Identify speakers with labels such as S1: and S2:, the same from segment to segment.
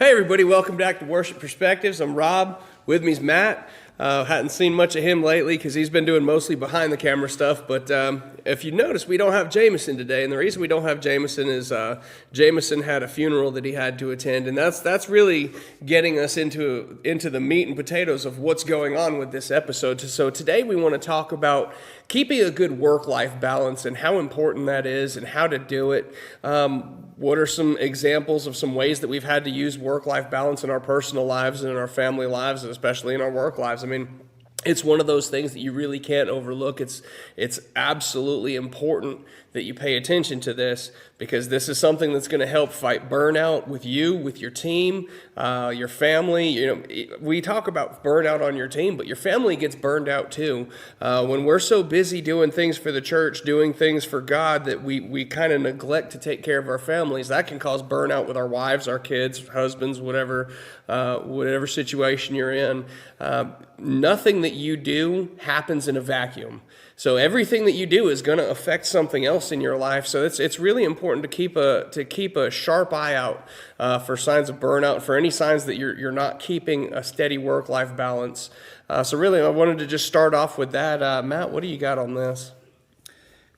S1: Hey everybody, welcome back to Worship Perspectives. I'm Rob, with me's Matt. Hadn't seen much of him lately because he's been doing mostly behind the camera stuff, but if you notice, we don't have Jameson today, and the reason we don't have Jameson is Jameson had a funeral that he had to attend, and that's really getting us into the meat and potatoes of what's going on with this episode. So today we want to talk about keeping a good work-life balance and how important that is and how to do it. What are some examples of some ways that we've had to use work-life balance in our personal lives and in our family lives, and especially in our work lives? I mean, it's one of those things that you really can't overlook. It's absolutely important that you pay attention to this, because this is something that's going to help fight burnout with you, with your team, your family. You know, we talk about burnout on your team, but your family gets burned out too. When we're so busy doing things for the church, doing things for God, that we kind of neglect to take care of our families, that can cause burnout with our wives, our kids, husbands, whatever situation you're in. Nothing that you do happens in a vacuum. So everything that you do is going to affect something else in your life. So it's really important to keep a sharp eye out for signs of burnout, for any signs that you're not keeping a steady work-life balance. So really, I wanted to just start off with that. Matt, what do you got on this?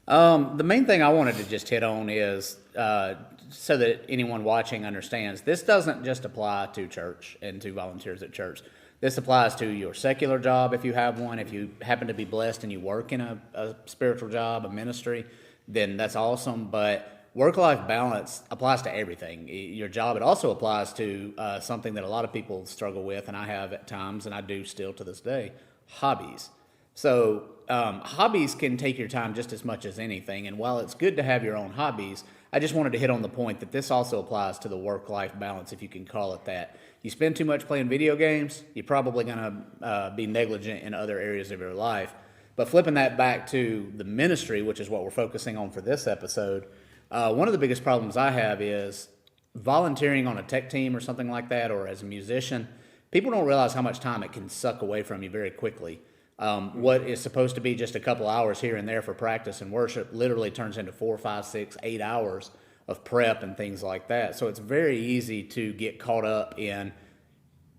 S2: The main thing I wanted to just hit on is so that anyone watching understands, this doesn't just apply to church and to volunteers at church. This applies to your secular job if you have one. If you happen to be blessed and you work in a spiritual job, a ministry, then that's awesome. But work-life balance applies to everything. Your job, it also applies to something that a lot of people struggle with, and I have at times, and I do still to this day, hobbies. So hobbies can take your time just as much as anything, and while it's good to have your own hobbies, I just wanted to hit on the point that this also applies to the work-life balance, if you can call it that. You spend too much playing video games, you're probably going to be negligent in other areas of your life. But flipping that back to the ministry, which is what we're focusing on for this episode, one of the biggest problems I have is volunteering on a tech team or something like that, or as a musician. People don't realize how much time it can suck away from you very quickly. What is supposed to be just a couple hours here and there for practice and worship literally turns into 4, 5, 6, 8 hours of prep and things like that. So it's very easy to get caught up in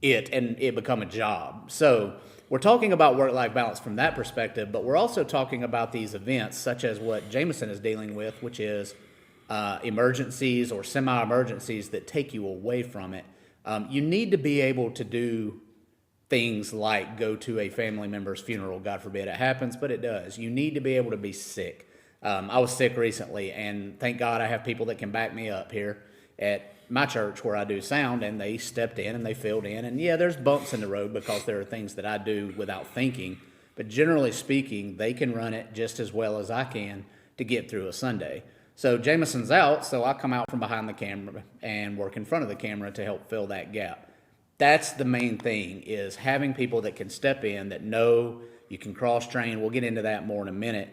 S2: it and it become a job. So we're talking about work-life balance from that perspective, but we're also talking about these events such as what Jameson is dealing with, which is emergencies or semi-emergencies that take you away from it. You need to be able to do things like go to a family member's funeral. God forbid it happens, but it does. You need to be able to be sick. I was sick recently, and thank God I have people that can back me up here at my church where I do sound, and they stepped in and they filled in. And yeah, there's bumps in the road because there are things that I do without thinking, but generally speaking, they can run it just as well as I can to get through a Sunday. So Jameson's out, so I come out from behind the camera and work in front of the camera to help fill that gap. That's the main thing, is having people that can step in, that know you can cross-train. We'll get into that more in a minute.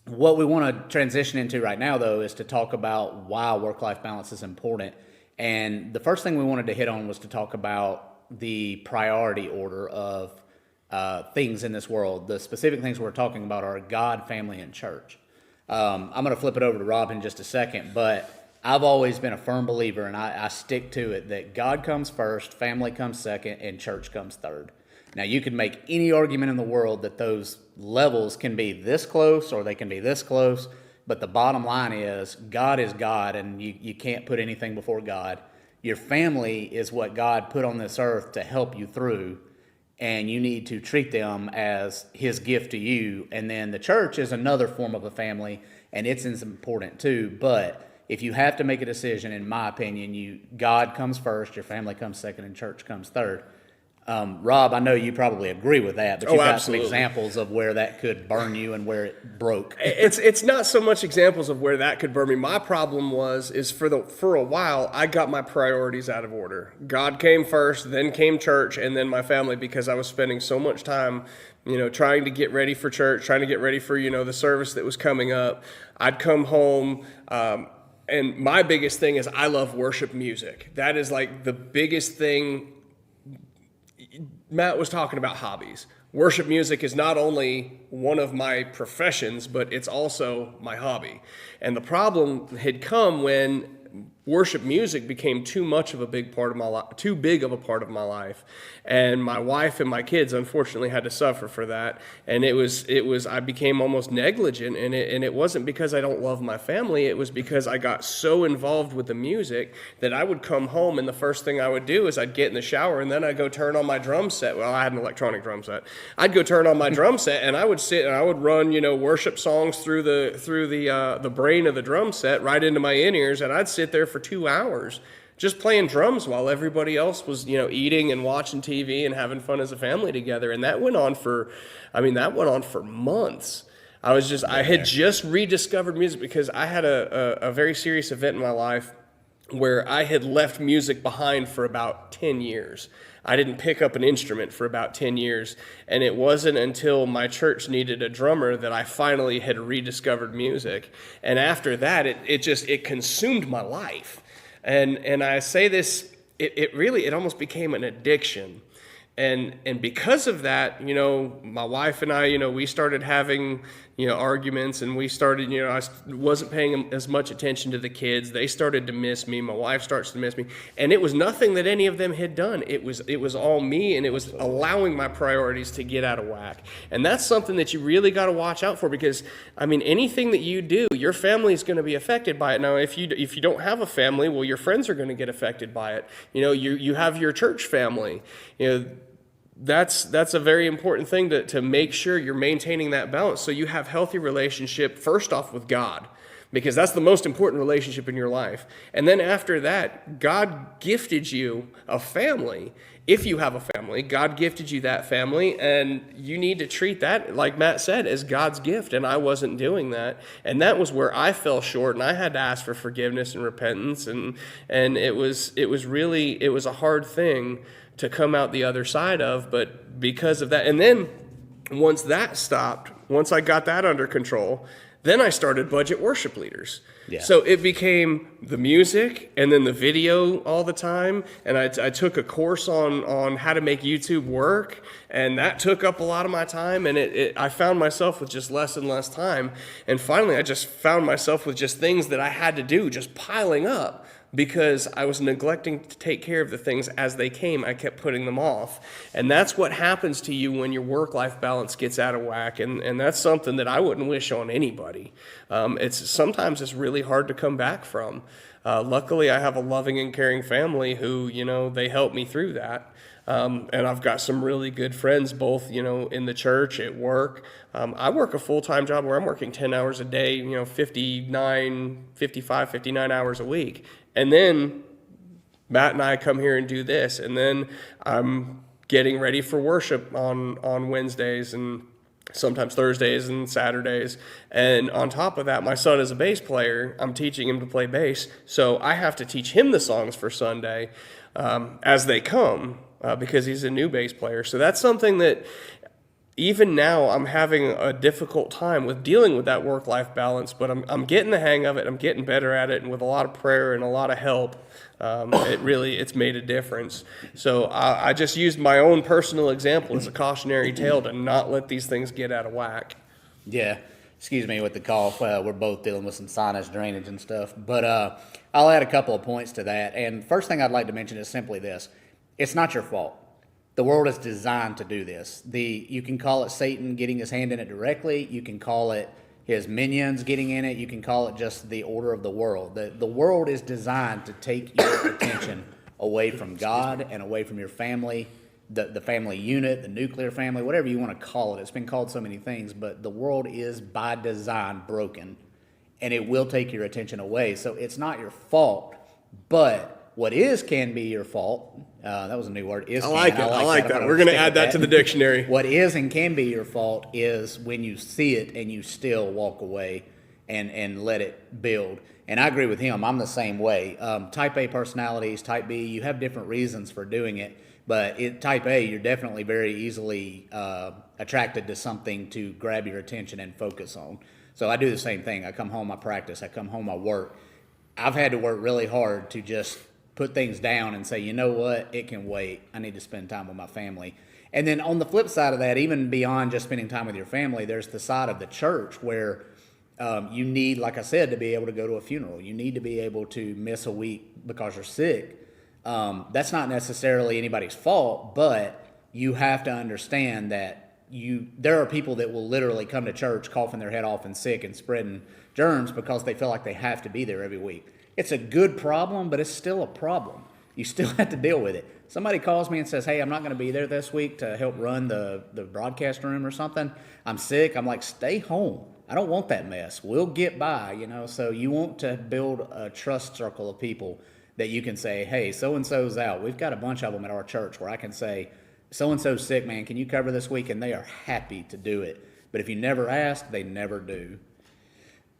S2: What we want to transition into right now, though, is to talk about why work-life balance is important. And the first thing we wanted to hit on was to talk about the priority order of things in this world. The specific things we're talking about are God, family, and church. I'm going to flip it over to Rob in just a second, but I've always been a firm believer, and I stick to it, that God comes first, family comes second, and church comes third. Now, you can make any argument in the world that those levels can be this close or they can be this close, but the bottom line is God, and you can't put anything before God. Your family is what God put on this earth to help you through, and you need to treat them as His gift to you. And then the church is another form of a family, and it's important too, but if you have to make a decision, in my opinion, God comes first, your family comes second, and church comes third. Rob, I know you probably agree with that, but you've got some examples of where that could burn you and where it broke.
S1: It's not so much examples of where that could burn me. My problem is for a while, I got my priorities out of order. God came first, then came church, and then my family, because I was spending so much time, trying to get ready for church, trying to get ready for, the service that was coming up. I'd come home, and my biggest thing is I love worship music. That is like the biggest thing. Matt was talking about hobbies. Worship music is not only one of my professions, but it's also my hobby. And the problem had come when worship music became too much of a big part of my life, too big of a part of my life. And my wife and my kids unfortunately had to suffer for that. And I became almost negligent in it. And it wasn't because I don't love my family. It was because I got so involved with the music that I would come home and the first thing I would do is I'd get in the shower and then I'd go turn on my drum set. Well, I had an electronic drum set. I'd go turn on my drum set and I would sit and I would run, worship songs through the brain of the drum set right into my in-ears, and I'd sit there for 2 hours just playing drums while everybody else was, eating and watching TV and having fun as a family together. And that went on for months. I had just rediscovered music because I had a very serious event in my life where I had left music behind for about 10 years. I didn't pick up an instrument for about 10 years, and it wasn't until my church needed a drummer that I finally had rediscovered music. And after that, it consumed my life. And I say this, it almost became an addiction. And because of that, my wife and I, we started having, arguments, and we started, I wasn't paying as much attention to the kids. They started to miss me. My wife starts to miss me. And it was nothing that any of them had done. It was all me, and it was allowing my priorities to get out of whack. And that's something that you really got to watch out for because, anything that you do, your family is going to be affected by it. Now, if you don't have a family, well, your friends are going to get affected by it. You have your church family, That's a very important thing to make sure you're maintaining that balance so you have healthy relationship first off with God, because that's the most important relationship in your life. And then after that, God gifted you a family. If you have a family, God gifted you that family, and you need to treat that, like Matt said, as God's gift. And I wasn't doing that. And that was where I fell short, and I had to ask for forgiveness and repentance. And it was a hard thing to come out the other side of, but because of that, and then once that stopped, once I got that under control, then I started Budget Worship Leaders. Yeah. So it became the music and then the video all the time, and I took a course on how to make YouTube work, and that took up a lot of my time, and I found myself with just less and less time, and finally I just found myself with just things that I had to do just piling up. Because I was neglecting to take care of the things as they came, I kept putting them off. And that's what happens to you when your work-life balance gets out of whack. And that's something that I wouldn't wish on anybody. Sometimes it's really hard to come back from. Luckily, I have a loving and caring family who, they help me through that. And I've got some really good friends, both, in the church, at work. I work a full-time job where I'm working 10 hours a day, 59 hours a week. And then Matt and I come here and do this. And then I'm getting ready for worship on Wednesdays and sometimes Thursdays and Saturdays. And on top of that, my son is a bass player. I'm teaching him to play bass. So I have to teach him the songs for Sunday as they come because he's a new bass player. So that's something that even now I'm having a difficult time with dealing with that work-life balance, but I'm getting the hang of it. I'm getting better at it, and with a lot of prayer and a lot of help, it's made a difference. So I just used my own personal example as a cautionary tale to not let these things get out of whack.
S2: Yeah, excuse me with the cough. We're both dealing with some sinus drainage and stuff, but I'll add a couple of points to that. And first thing I'd like to mention is simply this: it's not your fault. The world is designed to do this. You can call it Satan getting his hand in it directly. You can call it his minions getting in it. You can call it just the order of the world. The world is designed to take your attention away from God and away from your family, the family unit, the nuclear family, whatever you want to call it. It's been called so many things, but the world is by design broken, and it will take your attention away. So it's not your fault, but what can be your fault. That was a new word. I
S1: like that. We're going to add that to the dictionary.
S2: What is and can be your fault is when you see it and you still walk away and let it build. And I agree with him. I'm the same way. Type A personalities, Type B, you have different reasons for doing it. But Type A, you're definitely very easily attracted to something to grab your attention and focus on. So I do the same thing. I come home, I practice. I come home, I work. I've had to work really hard to just put things down and say, you know what, it can wait. I need to spend time with my family. And then on the flip side of that, even beyond just spending time with your family, there's the side of the church where You need, like I said, to be able to go to a funeral. You need to be able to miss a week because you're sick. That's not necessarily anybody's fault, but you have to understand that there are people that will literally come to church coughing their head off and sick and spreading germs because they feel like they have to be there every week. It's a good problem, but it's still a problem. You still have to deal with it. Somebody calls me and says, hey, I'm not going to be there this week to help run the broadcast room or something. I'm sick. I'm like, stay home. I don't want that mess. We'll get by, So you want to build a trust circle of people that you can say, hey, so-and-so's out. We've got a bunch of them at our church where I can say, so-and-so's sick, man. Can you cover this week? And they are happy to do it. But if you never ask, they never do.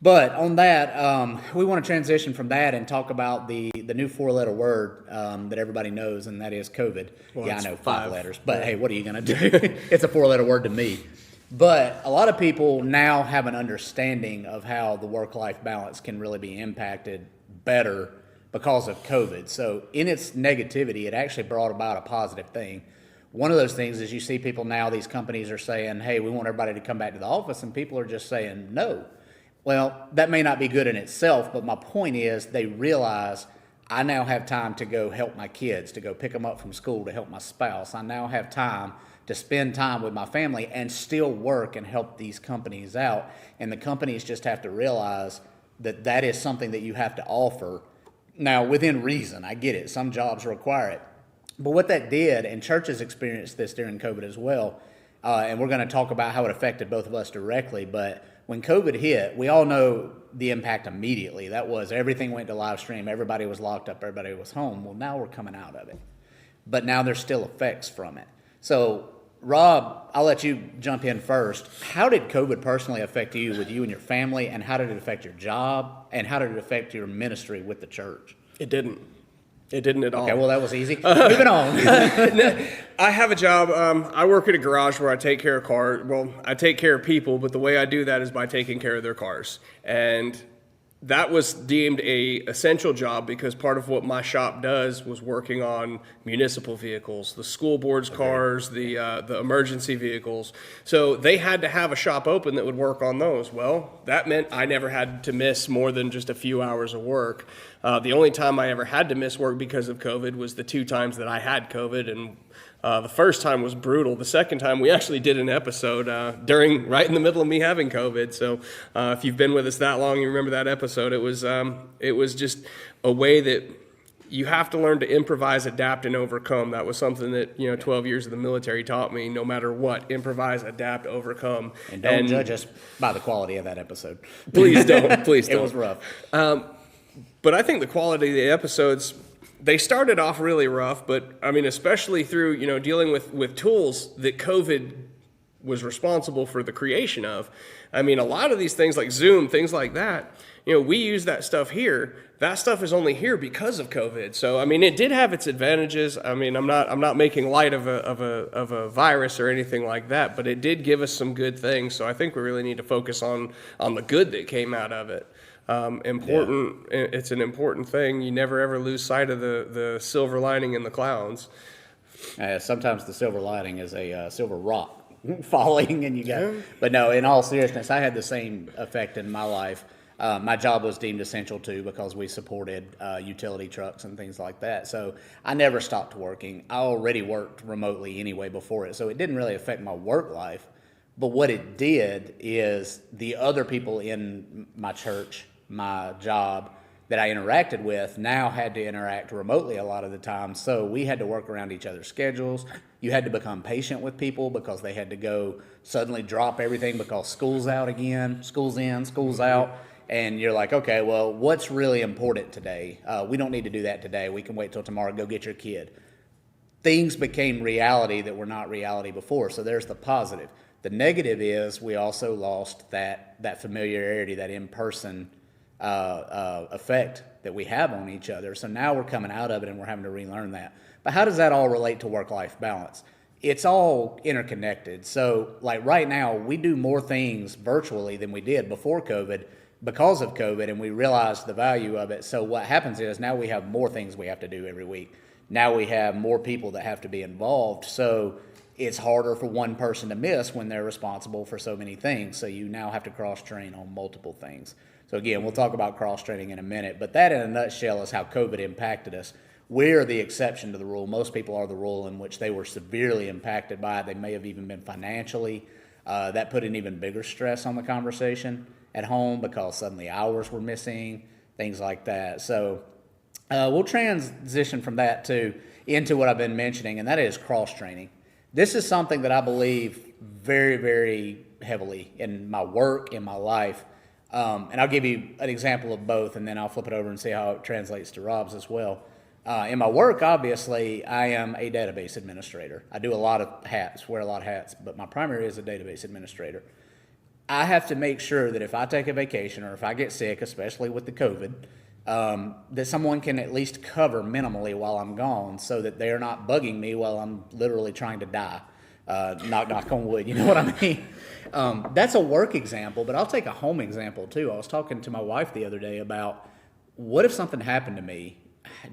S2: But on that, we want to transition from that and talk about the new 4-letter word that everybody knows, and that is COVID.
S1: Well,
S2: yeah, I know 5
S1: 5
S2: letters, but hey, what are you going to do? It's a 4-letter word to me. But a lot of people now have an understanding of how the work-life balance can really be impacted better because of COVID. So in its negativity, it actually brought about a positive thing. One of those things is you see people now, these companies are saying, hey, we want everybody to come back to the office, and people are just saying no. Well, that may not be good in itself, but my point is they realize I now have time to go help my kids, to go pick them up from school, to help my spouse. I now have time to spend time with my family and still work and help these companies out. And the companies just have to realize that that is something that you have to offer. Now, within reason, I get it. Some jobs require it. But what that did, and churches experienced this during COVID as well, and we're going to talk about how it affected both of us directly, but when COVID hit, we all know the impact immediately. That was everything went to live stream. Everybody was locked up. Everybody was home. Well, now we're coming out of it. But now there's still effects from it. So, Rob, I'll let you jump in first. How did COVID personally affect you with you and your family, and how did it affect your job, and how did it affect your ministry with the church?
S1: It didn't. It didn't at all.
S2: Okay, well, that was easy. Moving on.
S1: I have a job. I work at a garage where I take care of cars. Well, I take care of people, but the way I do that is by taking care of their cars. And that was deemed a essential job because part of what my shop does was working on municipal vehicles, the school board's cars, the emergency vehicles. So they had to have a shop open that would work on those. Well, that meant I never had to miss more than just a few hours of work. The only time I ever had to miss work because of COVID was the 2 times that I had COVID, and the first time was brutal. The second time, we actually did an episode right in the middle of me having COVID. So if you've been with us that long, you remember that episode. It was just a way that you have to learn to improvise, adapt, and overcome. That was something that 12 years of the military taught me. No matter what, improvise, adapt, overcome.
S2: And don't judge us by the quality of that episode.
S1: Please don't. Please don't.
S2: It was rough.
S1: But I think the quality of the episodes, they started off really rough, but I mean, especially through, dealing with tools that COVID was responsible for the creation of. I mean, a lot of these things like Zoom, things like that, we use that stuff here. That stuff is only here because of COVID. So, I mean, it did have its advantages. I mean, I'm not making light of a virus or anything like that, but it did give us some good things. So I think we really need to focus on the good that came out of it. It's an important thing. You never ever lose sight of the silver lining in the clouds.
S2: Sometimes the silver lining is a silver rock falling, and But no, in all seriousness, I had the same effect in my life. My job was deemed essential too because we supported utility trucks and things like that. So I never stopped working. I already worked remotely anyway before it, so it didn't really affect my work life. But what it did is the other people in my church, my job that I interacted with, now had to interact remotely a lot of the time. So we had to work around each other's schedules. You had to become patient with people because they had to go suddenly drop everything because school's out again, school's in, school's out. And you're like, okay, well, what's really important today? We don't need to do that today. We can wait till tomorrow, go get your kid. Things became reality that were not reality before. So there's the positive. The negative is we also lost that familiarity, that in-person effect that we have on each other. So now we're coming out of it and we're having to relearn that. But how does that all relate to work-life balance? It's all interconnected. So like right now, we do more things virtually than we did before COVID because of COVID, and we realized the value of it. So what happens is now we have more things we have to do every week. Now we have more people that have to be involved. So it's harder for one person to miss when they're responsible for so many things. So you now have to cross-train on multiple things. So again, we'll talk about cross-training in a minute, but that in a nutshell is how COVID impacted us. We're the exception to the rule. Most people are the rule, in which they were severely impacted by it. They may have even been financially. That put an even bigger stress on the conversation at home because suddenly hours were missing, things like that. So we'll transition from that into what I've been mentioning, and that is cross-training. This is something that I believe very, very heavily in my work, in my life. And I'll give you an example of both, and then I'll flip it over and see how it translates to Rob's as well. In my work, obviously, I am a database administrator. I do a lot of hats, wear a lot of hats, but my primary is a database administrator. I have to make sure that if I take a vacation or if I get sick, especially with the COVID, that someone can at least cover minimally while I'm gone so that they're not bugging me while I'm literally trying to die. Knock on wood, you know what I mean? That's a work example, but I'll take a home example too. I was talking to my wife the other day about what if something happened to me?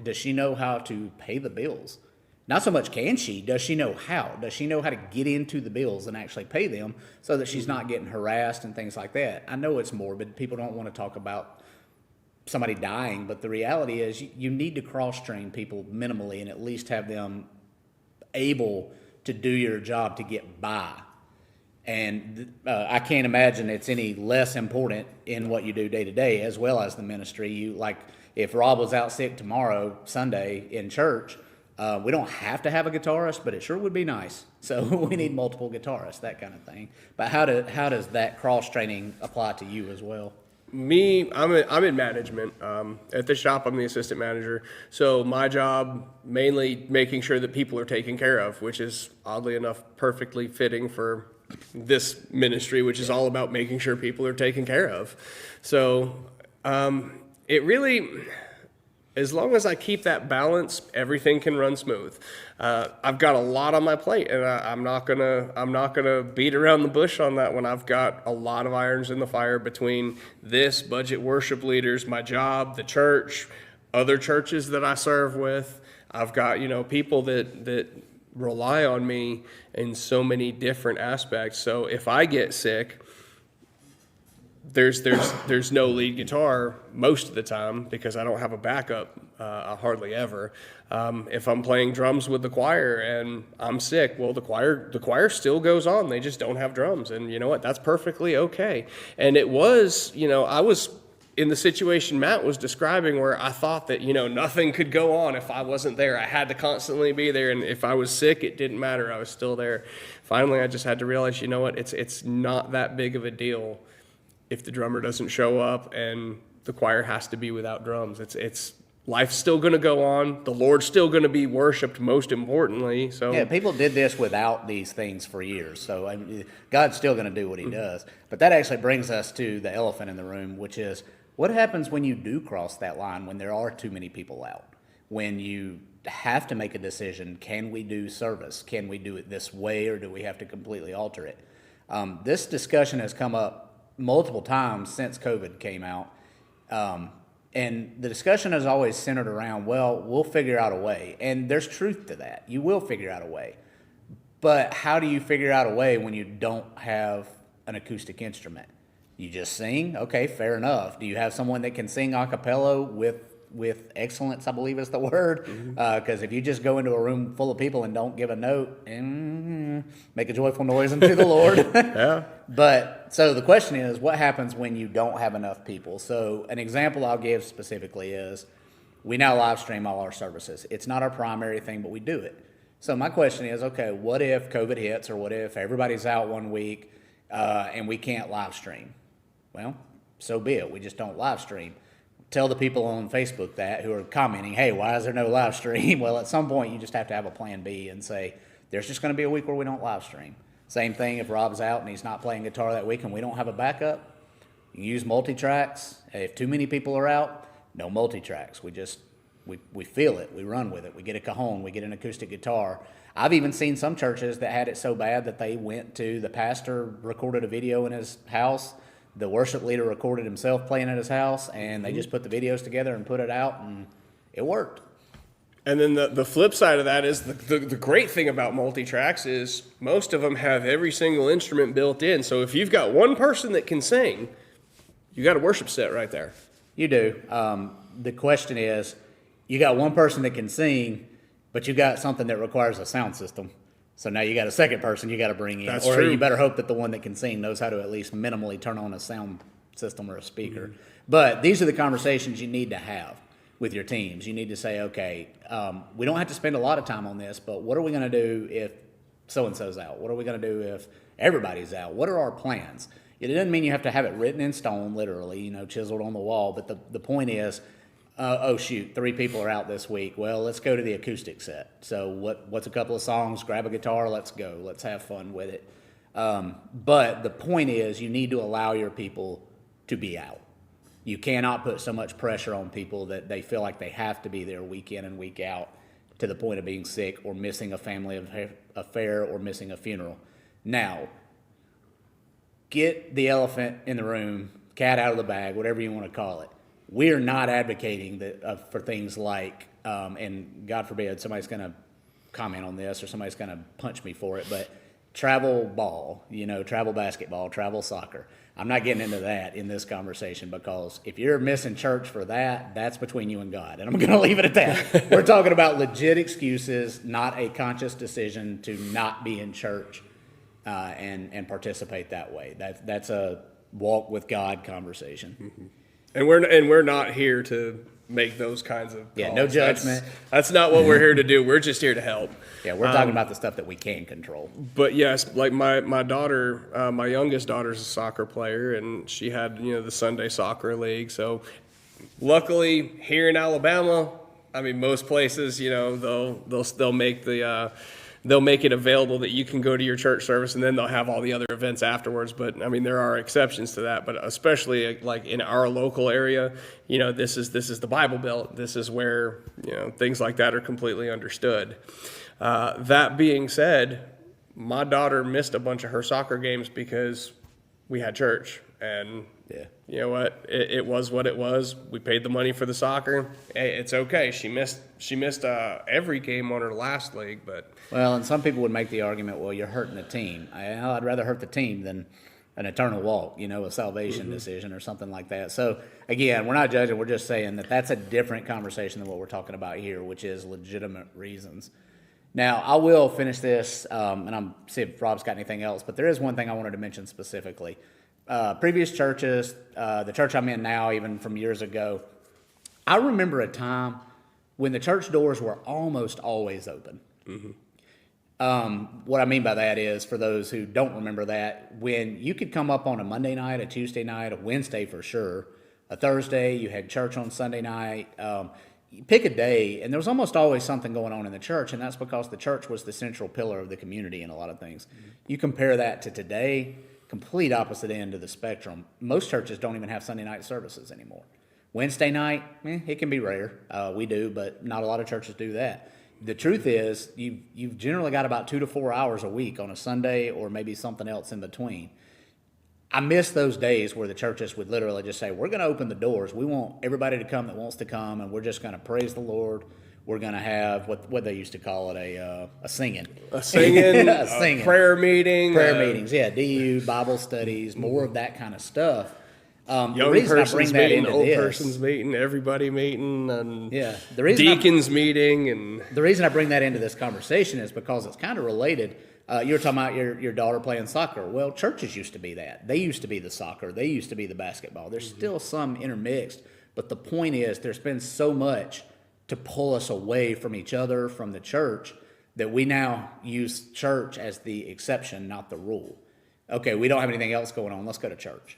S2: Does she know how to pay the bills? Not so much can she, does she know how? Does she know how to get into the bills and actually pay them so that she's not getting harassed and things like that? I know it's morbid. People don't want to talk about somebody dying, but the reality is you need to cross-train people minimally and at least have them able to do your job to get by. And I can't imagine it's any less important in what you do day to day as well as the ministry. If Rob was out sick tomorrow, Sunday, in church, we don't have to have a guitarist, but it sure would be nice. So we need multiple guitarists, that kind of thing. But how does that cross-training apply to you as well?
S1: Me, I'm in management. At the shop, I'm the assistant manager. So my job, mainly making sure that people are taken care of, which is oddly enough perfectly fitting for this ministry, which is all about making sure people are taken care of. So it really, as long as I keep that balance, everything can run smooth. I've got a lot on my plate, and I'm not gonna beat around the bush on that one. I've got a lot of irons in the fire between this, budget worship leaders, my job, the church, other churches that I serve with. I've got people that rely on me in so many different aspects. So if I get sick, there's no lead guitar most of the time because I don't have a backup hardly ever. If I'm playing drums with the choir and I'm sick, well, the choir still goes on. They just don't have drums, and you know what? That's perfectly okay. And it was, I was in the situation Matt was describing where I thought that, nothing could go on if I wasn't there. I had to constantly be there, and if I was sick, it didn't matter. I was still there. Finally, I just had to realize, it's not that big of a deal if the drummer doesn't show up and the choir has to be without drums. It's life's still going to go on. The Lord's still going to be worshiped, most importantly. So
S2: yeah, people did this without these things for years. So God's still going to do what he does. But that actually brings us to the elephant in the room, which is what happens when you do cross that line, when there are too many people out, when you have to make a decision. Can we do service? Can we do it this way, or do we have to completely alter it? This discussion has come up multiple times since COVID came out. And the discussion has always centered around, well, we'll figure out a way. And there's truth to that. You will figure out a way. But how do you figure out a way when you don't have an acoustic instrument? You just sing? Okay, fair enough. Do you have someone that can sing a cappella with excellence, I believe is the word? Because if you just go into a room full of people and don't give a note, make a joyful noise unto the Lord.
S1: Yeah.
S2: But so the question is, what happens when you don't have enough people? So an example I'll give specifically is we now live stream all our services. It's not our primary thing, but we do it. So my question is, okay, what if COVID hits, or what if everybody's out one week and we can't live stream? Well, so be it. We just don't live stream. Tell the people on Facebook that who are commenting, hey, why is there no live stream? Well, at some point, you just have to have a plan B and say, there's just going to be a week where we don't live stream. Same thing if Rob's out and he's not playing guitar that week and we don't have a backup. You use multi-tracks. If too many people are out, no multi-tracks. We feel it. We run with it. We get a cajon. We get an acoustic guitar. I've even seen some churches that had it so bad that they went to the pastor, recorded a video in his house. The worship leader recorded himself playing at his house, and they just put the videos together and put it out, and it worked.
S1: And then the flip side of that is the great thing about multi-tracks is most of them have every single instrument built in. So if you've got one person that can sing, you got a worship set right there.
S2: You do. The question is, you got one person that can sing, but you got something that requires a sound system. So now you got a second person you got to bring in.
S1: That's
S2: or
S1: true.
S2: You better hope that the one that can sing knows how to at least minimally turn on a sound system or a speaker. But these are the conversations you need to have with your teams. You need to say, okay, we don't have to spend a lot of time on this, but what are we going to do if so-and-so's out? What are we going to do if everybody's out? What are our plans? It doesn't mean you have to have it written in stone, literally, chiseled on the wall. But the point is, oh shoot, 3 people are out this week. Well, let's go to the acoustic set. So what's a couple of songs? Grab a guitar. Let's go. Let's have fun with it. But the point is, you need to allow your people to be out. You cannot put so much pressure on people that they feel like they have to be there week in and week out to the point of being sick or missing a family affair or missing a funeral. Now, get the elephant in the room, cat out of the bag, whatever you want to call it. We are not advocating that for things like, and God forbid somebody's going to comment on this or somebody's going to punch me for it, but travel ball, travel basketball, travel soccer. I'm not getting into that in this conversation because if you're missing church for that, that's between you and God. And I'm going to leave it at that. We're talking about legit excuses, not a conscious decision to not be in church and participate that way. That's a walk with God conversation.
S1: Mm-hmm. And we're not here to make those kinds of calls.
S2: Yeah, no judgment.
S1: That's not what we're here to do. We're just here to help.
S2: Yeah, we're talking about the stuff that we can control.
S1: But yes, like my daughter, my youngest daughter's a soccer player, and she had the Sunday soccer league. So luckily here in Alabama, I mean most places they'll make they'll make it available that you can go to your church service and then they'll have all the other events afterwards. But I mean, there are exceptions to that, but especially like in our local area, this is the Bible Belt. This is where, things like that are completely understood. That being said, my daughter missed a bunch of her soccer games because we had church, and you know what? It was what it was. We paid the money for the soccer. Hey, it's okay. She missed every game on her last league, but.
S2: Well, and some people would make the argument, well, you're hurting the team. I'd rather hurt the team than an eternal walk, a salvation decision or something like that. So, again, we're not judging. We're just saying that that's a different conversation than what we're talking about here, which is legitimate reasons. Now, I will finish this, and I'm see if Rob's got anything else, but there is one thing I wanted to mention specifically. Previous churches, the church I'm in now, even from years ago, I remember a time when the church doors were almost always open. Mm-hmm. What I mean by that is, for those who don't remember that, when you could come up on a Monday night, a Tuesday night, a Wednesday for sure, a Thursday, you had church on Sunday night, you pick a day, and there was almost always something going on in the church, and that's because the church was the central pillar of the community in a lot of things. Mm-hmm. You compare that to today, complete opposite end of the spectrum. Most churches don't even have Sunday night services anymore. Wednesday night, it can be rare. We do, but not a lot of churches do that. The truth is, you've generally got about 2 to 4 hours a week on a Sunday or maybe something else in between. I miss those days where the churches would literally just say, we're going to open the doors. We want everybody to come that wants to come, and we're just going to praise the Lord. We're going to have what they used to call it, a singing.
S1: A singing,
S2: a singing.
S1: Prayer meeting.
S2: Prayer meetings, yeah. DU, Bible studies, more of that kind of stuff.
S1: Young person's meeting, old person's meeting, everybody meeting, and
S2: the reason
S1: deacons meeting. And
S2: the reason I bring that into this conversation is because it's kind of related. You were talking about your daughter playing soccer. Well, churches used to be that. They used to be the soccer. They used to be the basketball. There's still some intermixed, but the point is there's been so much to pull us away from each other, from the church, that we now use church as the exception, not the rule. Okay, we don't have anything else going on. Let's go to church.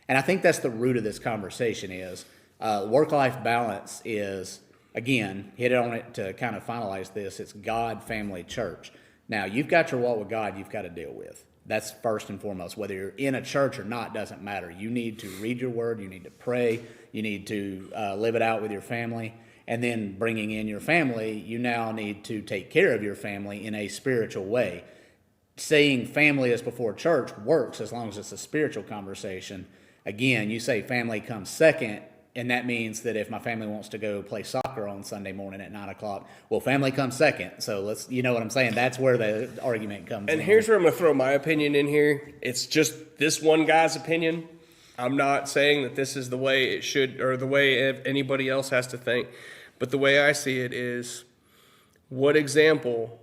S2: And I think that's the root of this conversation is work-life balance is, again, hit on it to kind of finalize this, it's God, family, church. Now, you've got your walk with God you've got to deal with. That's first and foremost. Whether you're in a church or not doesn't matter. You need to read your word. You need to pray. You need to live it out with your family. And then bringing in your family, you now need to take care of your family in a spiritual way. Saying family is before church works as long as it's a spiritual conversation. Again, you say family comes second, And that means that if my family wants to go play soccer on Sunday morning at 9 o'clock, well, family comes second. So you know what I'm saying? That's where the argument comes in.
S1: And here's where I'm going to throw my opinion in here. It's just this one guy's opinion. I'm not saying that this is the way it should or the way anybody else has to think. But the way I see it is, what example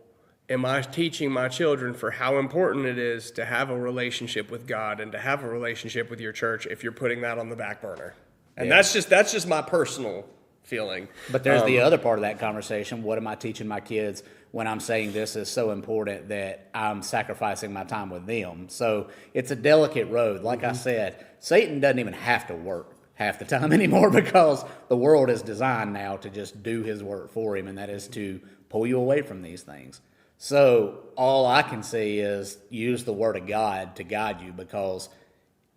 S1: am I teaching my children for how important it is to have a relationship with God and to have a relationship with your church if you're putting that on the back burner? And that's just my personal feeling.
S2: But there's the other part of that conversation. What am I teaching my kids when I'm saying this is so important that I'm sacrificing my time with them? So it's a delicate road. Like I said, Satan doesn't even have to work half the time anymore because the world is designed now to just do his work for him, and that is to pull you away from these things. So all I can say is use the Word of God to guide you, because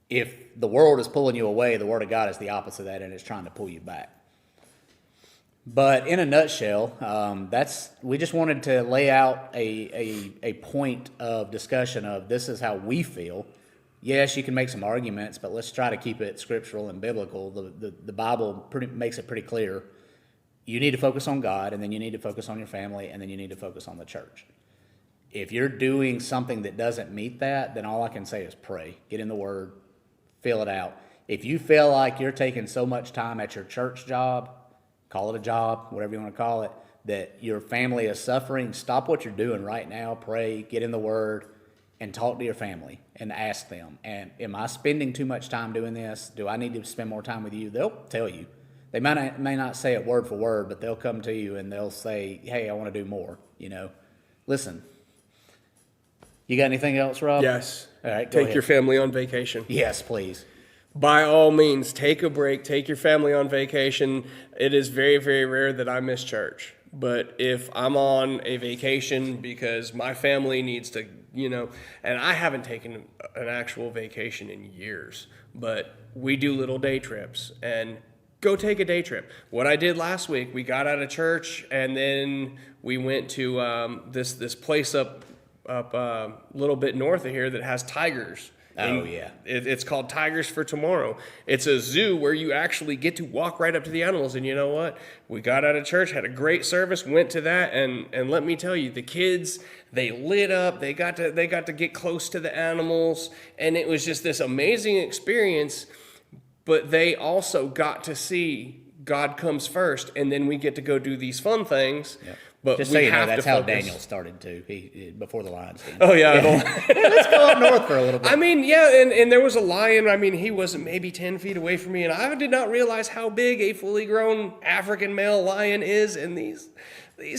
S2: if the world is pulling you away, the Word of God is the opposite of that, and it's trying to pull you back. But in a nutshell, we just wanted to lay out a point of discussion of this is how we feel. Yes, you can make some arguments, but let's try to keep it scriptural and biblical. The Bible makes it pretty clear. You need to focus on God, and then you need to focus on your family, and then you need to focus on the church. If you're doing something that doesn't meet that, then all I can say is pray. Get in the Word. Fill it out. If you feel like you're taking so much time at your church job, call it a job, whatever you want to call it, that your family is suffering, stop what you're doing right now, pray, get in the Word, and talk to your family and ask them, and am I spending too much time doing this? Do I need to spend more time with you? They'll tell you. They may not say it word for word, but they'll come to you and they'll say, hey, I want to do more, Listen. You got anything else, Rob?
S1: Yes.
S2: All right, go
S1: Take your family on vacation.
S2: Yes, please.
S1: By all means, take a break, take your family on vacation. It is very, very rare that I miss church. But if I'm on a vacation because my family needs to, and I haven't taken an actual vacation in years, but we do little day trips, and go take a day trip. What I did last week, we got out of church and then we went to this place up a little bit north of here that has tigers.
S2: Oh, yeah.
S1: It's called Tigers for Tomorrow. It's a zoo where you actually get to walk right up to the animals. And you know what? We got out of church, had a great service, went to that, and let me tell you, the kids, they lit up. They got to get close to the animals, and it was just this amazing experience. But they also got to see God comes first, and then we get to go do these fun things. Yep. But
S2: just
S1: we
S2: so you know,
S1: have
S2: that's
S1: to
S2: how
S1: focus.
S2: Daniel started too. He before the lions came.
S1: Oh yeah.
S2: Let's go up north for a little bit.
S1: I mean, yeah, and there was a lion. I mean, he was maybe 10 feet away from me, and I did not realize how big a fully grown African male lion is. And these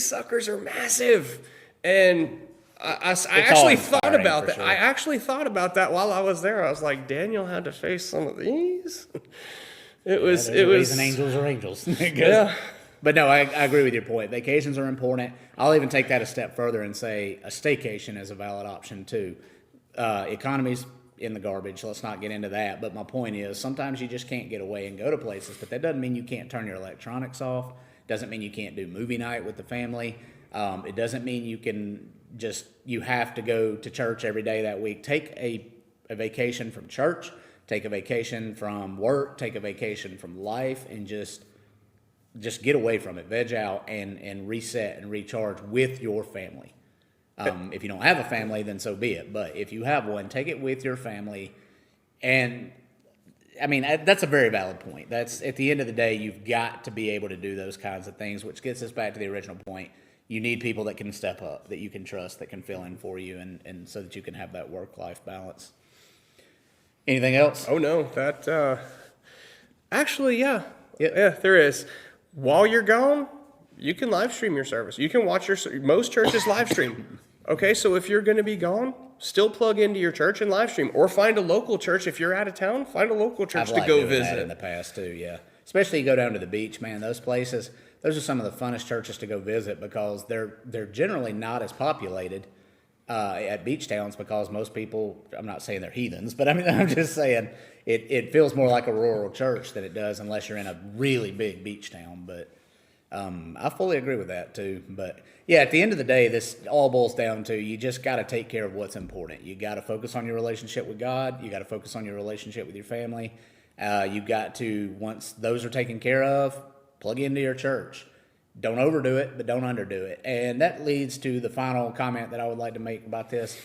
S1: suckers are massive. And I actually thought about that. Sure. I actually thought about that while I was there. I was like, Daniel had to face some of these. It was.
S2: Angels are angels.
S1: Yeah.
S2: But no, I agree with your point. Vacations are important. I'll even take that a step further and say a staycation is a valid option too. Economy's in the garbage. Let's not get into that. But my point is, sometimes you just can't get away and go to places. But that doesn't mean you can't turn your electronics off. Doesn't mean you can't do movie night with the family. It doesn't mean you have to go to church every day that week. Take a vacation from church. Take a vacation from work. Take a vacation from life, and just get away from it, veg out, and reset and recharge with your family. If you don't have a family, then so be it. But if you have one, take it with your family. And, I mean, that's a very valid point. That's, at the end of the day, you've got to be able to do those kinds of things, which gets us back to the original point. You need people that can step up, that you can trust, that can fill in for you, and so that you can have that work-life balance. Anything else?
S1: Oh, no. That, actually, yeah. Yeah, there is. While you're gone, you can live stream your service. You can watch most churches live stream. Okay, so if you're going to be gone, still plug into your church and live stream, or find a local church. If you're out of town, find a local church to go visit.
S2: That in the past too, yeah. Especially you go down to the beach, man. Those places, those are some of the funnest churches to go visit because they're generally not as populated at beach towns because most people, I'm not saying they're heathens, but I mean, I'm just saying it feels more like a rural church than it does unless you're in a really big beach town. But I fully agree with that too. But yeah, at the end of the day, this all boils down to you just got to take care of what's important. You got to focus on your relationship with God. You got to focus on your relationship with your family. You've got to, once those are taken care of, plug into your church. Don't overdo it, but don't underdo it. And that leads to the final comment that I would like to make about this.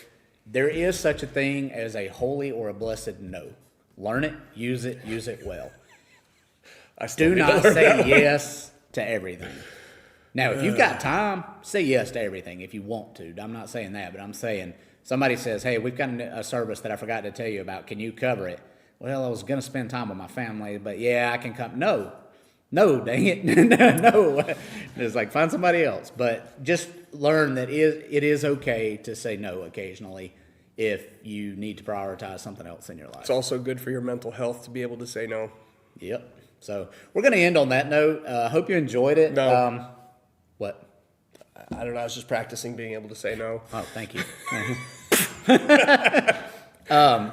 S2: There is such a thing as a holy or a blessed no. Learn it, use it well. Do not say yes to everything. Now, if you've got time, say yes to everything if you want to. I'm not saying that, but I'm saying somebody says, hey, we've got a service that I forgot to tell you about. Can you cover it? Well, I was going to spend time with my family, but yeah, I can come. No, dang it. No. It's like, find somebody else. But just learn that it is okay to say no occasionally if you need to prioritize something else in your life.
S1: It's also good for your mental health to be able to say no.
S2: Yep. So we're going to end on that note. Hope you enjoyed it.
S1: No.
S2: What?
S1: I don't know. I was just practicing being able to say no.
S2: Oh, thank you.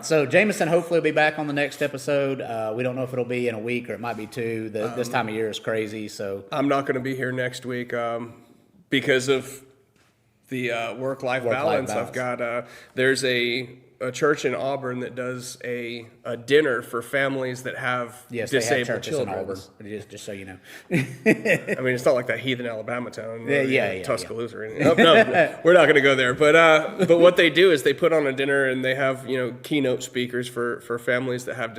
S2: So Jameson hopefully will be back on the next episode. We don't know if it'll be in a week or it might be two. This time of year is crazy. So
S1: I'm not going to be here next week because of the work-life balance. I've got there's a church in Auburn that does a dinner for families that have
S2: yes,
S1: disabled
S2: they have churches
S1: children.
S2: in Auburn. Just so you know.
S1: I mean, it's not like that heathen Alabama town,
S2: Yeah,
S1: Tuscaloosa. Or anything. No, we're not going to go there. But what they do is they put on a dinner and they have keynote speakers for families that have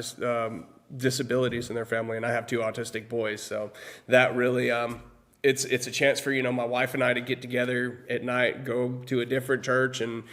S1: disabilities in their family, and I have two autistic boys, so that really. It's a chance for my wife and I to get together at night, go to a different church, and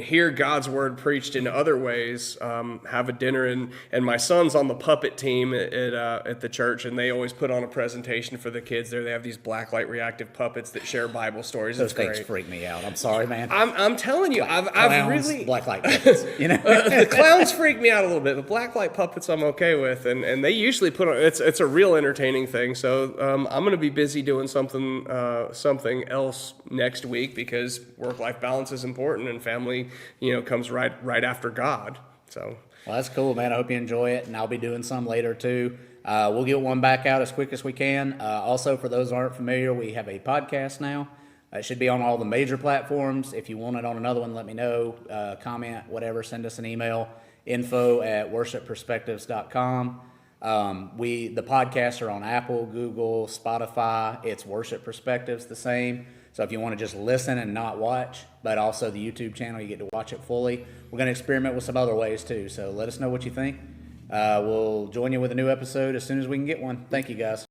S1: hear God's word preached in other ways. Have a dinner, and my son's on the puppet team at the church, and they always put on a presentation for the kids there. They have these blacklight reactive puppets that share Bible stories.
S2: Those
S1: it's
S2: things
S1: great.
S2: freak me out. I'm sorry, man. I'm
S1: telling you, I've really
S2: blacklight puppets.
S1: The clowns freak me out a little bit. The blacklight puppets I'm okay with, and they usually put on. It's a real entertaining thing. So I'm going to be busy doing something else next week because work-life balance is important and family comes right after God. So
S2: well, that's cool, man. I hope you enjoy it, and I'll be doing some later too. We'll get one back out as quick as we can. Also, for those who aren't familiar, we have a podcast now. It should be on all the major platforms. If you want it on another one, let me know. Comment, whatever. Send us an email, info@worshipperspectives.com. The podcasts are on Apple, Google, Spotify. It's Worship Perspectives the same. So if you want to just listen and not watch, but also the YouTube channel, you get to watch it fully. We're going to experiment with some other ways too. So let us know what you think. We'll join you with a new episode as soon as we can get one. Thank you, guys.